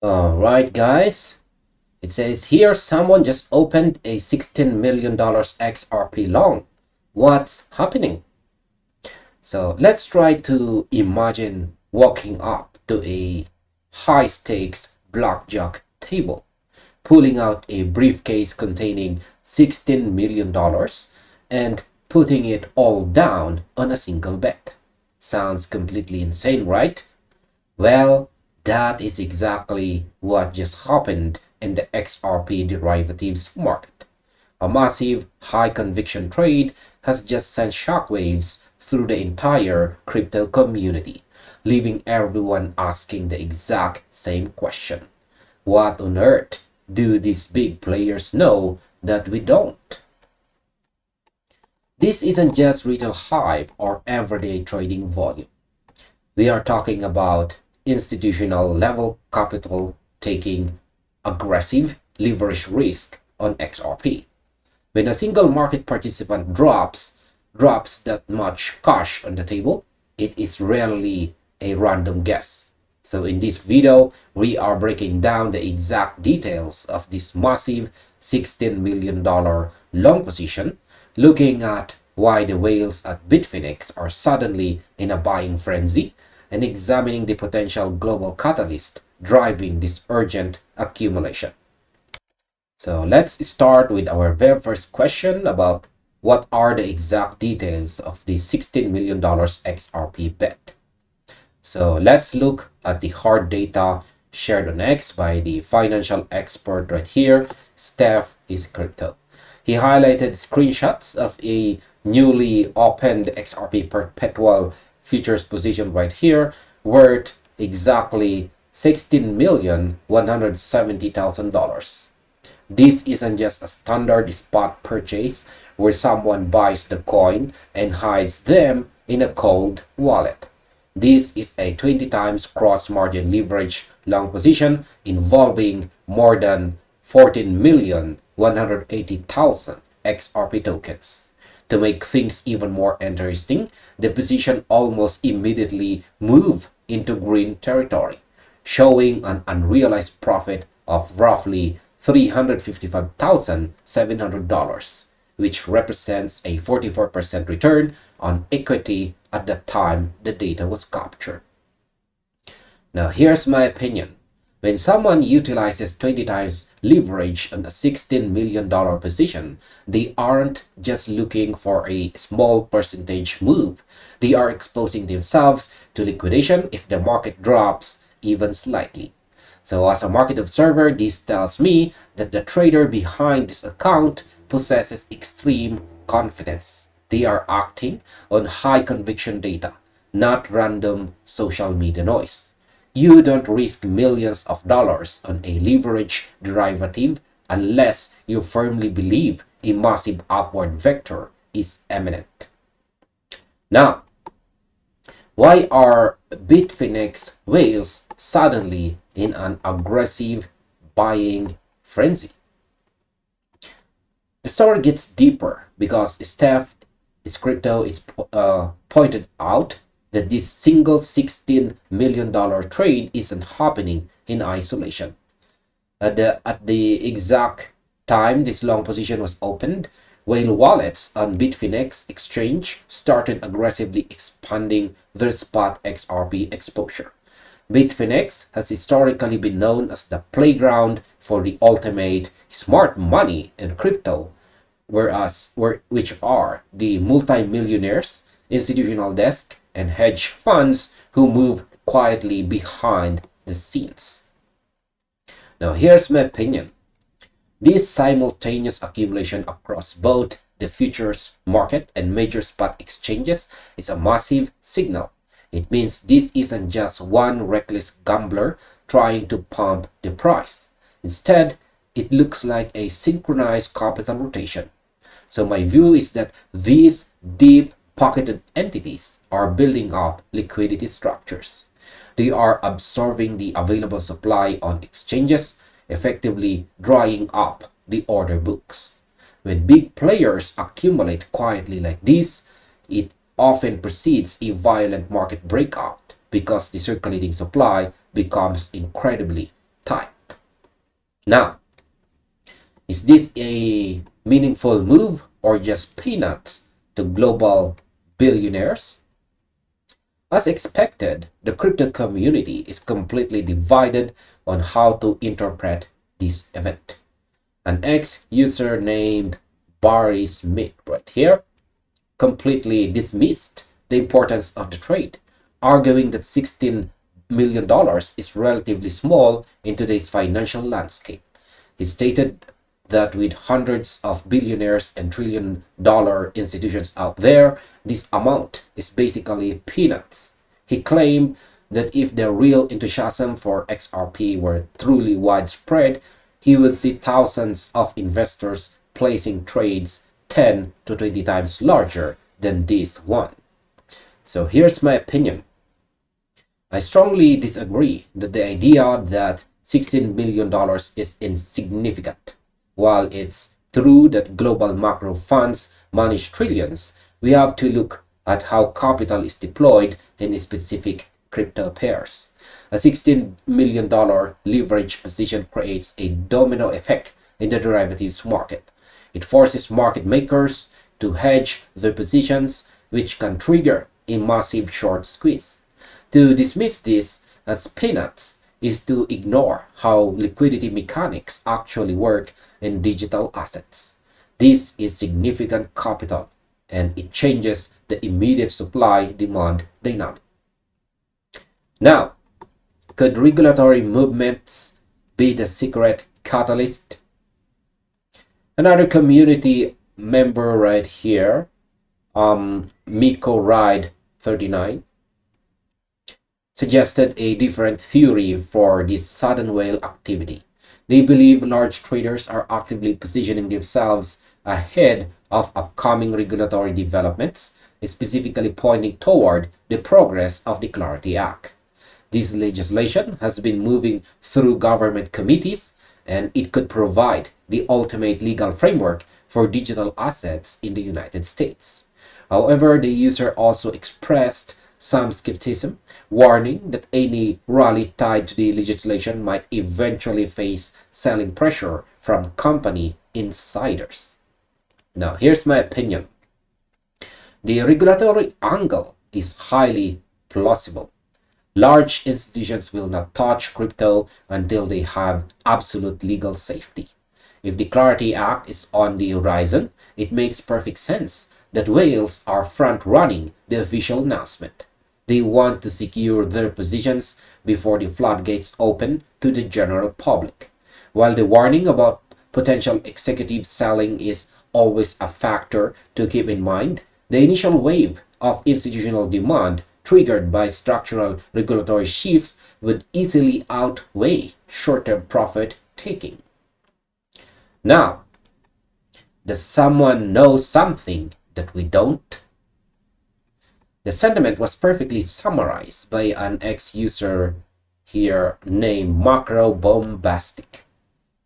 Alright guys, it says here someone just opened a $16 million XRP loan. What's happening? So let's try to imagine walking up to a high stakes blackjack table, pulling out a briefcase containing $16 million and putting it all down on a single bet. Sounds completely insane, right? Well, that is exactly what just happened in the XRP derivatives market. A massive, high conviction trade has just sent shockwaves through the entire crypto community, leaving everyone asking the exact same question. What on earth do these big players know that we don't? This isn't just retail hype or everyday trading volume. We are talking about institutional level capital taking aggressive leverage risk on XRP. When a single market participant drops that much cash on the table, it is rarely a random guess. So in this video, we are breaking down the exact details of this massive $16 million long position, looking at why the whales at Bitfinex are suddenly in a buying frenzy, and examining the potential global catalyst driving this urgent accumulation. So let's start with our very first question about what are the exact details of the $16 million XRP bet. So let's look at the hard data shared on X by the financial expert right here, Steph Is Crypto. He highlighted screenshots of a newly opened XRP perpetual futures position right here, worth exactly $16,170,000. This isn't just a standard spot purchase where someone buys the coin and hides them in a cold wallet. This is a 20 times cross margin leverage long position involving more than 14,180,000 XRP tokens. To make things even more interesting, the position almost immediately moved into green territory, showing an unrealized profit of roughly $355,700, which represents a 44% return on equity at the time the data was captured. Now, here's my opinion. When someone utilizes 20 times leverage on a $16 million position, they aren't just looking for a small percentage move. They are exposing themselves to liquidation if the market drops even slightly. So as a market observer, this tells me that the trader behind this account possesses extreme confidence. They are acting on high conviction data, not random social media noise. You don't risk millions of dollars on a leverage derivative unless you firmly believe a massive upward vector is imminent. Now, why are Bitfinex whales suddenly in an aggressive buying frenzy? The story gets deeper because Steph Is Crypto is pointed out that this single $16 million trade isn't happening in isolation. At the exact time this long position was opened, whale wallets on Bitfinex exchange started aggressively expanding their spot XRP exposure. Bitfinex has historically been known as the playground for the ultimate smart money in crypto, which are the multimillionaires, institutional desk, and hedge funds who move quietly behind the scenes. Now, here's my opinion. This simultaneous accumulation across both the futures market and major spot exchanges is a massive signal. It means this isn't just one reckless gambler trying to pump the price. Instead, it looks like a synchronized capital rotation. So my view is that these deep-pocketed entities are building up liquidity structures. They are absorbing the available supply on exchanges, effectively drying up the order books. When big players accumulate quietly like this, it often precedes a violent market breakout because the circulating supply becomes incredibly tight. Now, is this a meaningful move or just peanuts to global billionaires? As expected, the crypto community is completely divided on how to interpret this event. An ex-user named Barry Smith right here completely dismissed the importance of the trade, arguing that $16 million is relatively small in today's financial landscape. He stated that with hundreds of billionaires and trillion-dollar institutions out there, this amount is basically peanuts. He claimed that if the real enthusiasm for XRP were truly widespread, he would see thousands of investors placing trades 10 to 20 times larger than this one. So here's my opinion. I strongly disagree that the idea that $16 million is insignificant. While it's true that global macro funds manage trillions, we have to look at how capital is deployed in specific crypto pairs. A $16 million leverage position creates a domino effect in the derivatives market. It forces market makers to hedge their positions, which can trigger a massive short squeeze. To dismiss this as peanuts is to ignore how liquidity mechanics actually work in digital assets. This is significant capital, and it changes the immediate supply-demand dynamic. Now, could regulatory movements be the secret catalyst? Another community member right here, Miko Ride 39, suggested a different theory for this sudden whale activity. They believe large traders are actively positioning themselves ahead of upcoming regulatory developments, specifically pointing toward the progress of the Clarity Act. This legislation has been moving through government committees, and it could provide the ultimate legal framework for digital assets in the United States. However, the user also expressed some skepticism, warning that any rally tied to the legislation might eventually face selling pressure from company insiders. Now, here's my opinion. The regulatory angle is highly plausible. Large institutions will not touch crypto until they have absolute legal safety. If the Clarity Act is on the horizon, it makes perfect sense that whales are front-running the official announcement. They want to secure their positions before the floodgates open to the general public. While the warning about potential executive selling is always a factor to keep in mind, the initial wave of institutional demand triggered by structural regulatory shifts would easily outweigh short-term profit taking. Now, does someone know something that we don't? The sentiment was perfectly summarized by an ex-user here named Macro Bombastic,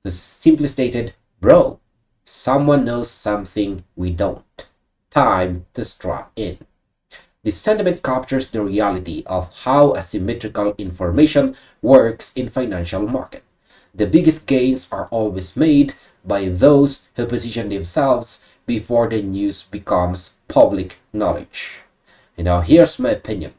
who simply stated, "Bro, someone knows something we don't. Time to strap in." This sentiment captures the reality of how asymmetrical information works in financial market. The biggest gains are always made by those who position themselves before the news becomes public knowledge. And now here's my opinion.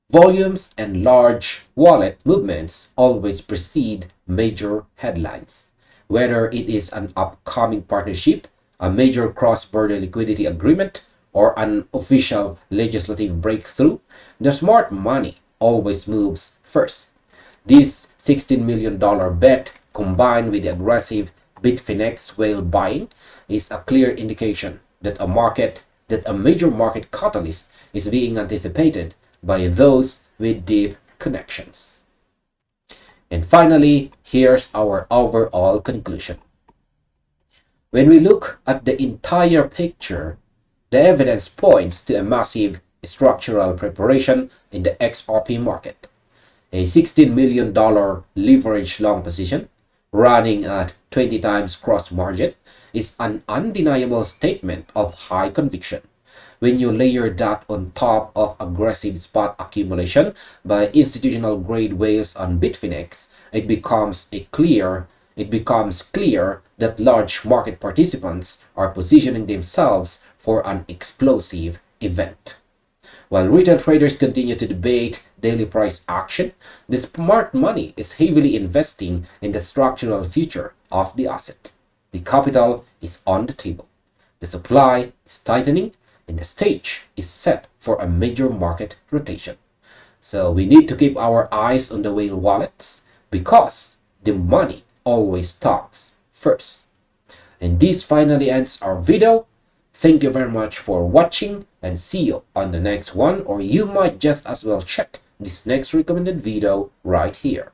Volumes and large wallet movements always precede major headlines. Whether it is an upcoming partnership, a major cross-border liquidity agreement, or an official legislative breakthrough, the smart money always moves first. This $16 million bet, combined with the aggressive Bitfinex whale buying, is a clear indication that a major market catalyst is being anticipated by those with deep connections. And finally, here's our overall conclusion. When we look at the entire picture, the evidence points to a massive structural preparation in the XRP market. A $16 million leverage long position, running at 20 times cross margin, is an undeniable statement of high conviction. When you layer that on top of aggressive spot accumulation by institutional grade whales on Bitfinex, it becomes clear that large market participants are positioning themselves for an explosive event. While retail traders continue to debate daily price action, the smart money is heavily investing in the structural future of the asset. The capital is on the table. The supply is tightening, and the stage is set for a major market rotation. So we need to keep our eyes on the whale wallets because the money always talks first. And this finally ends our video. Thank you very much for watching and see you on the next one, or you might just as well check this next recommended video right here.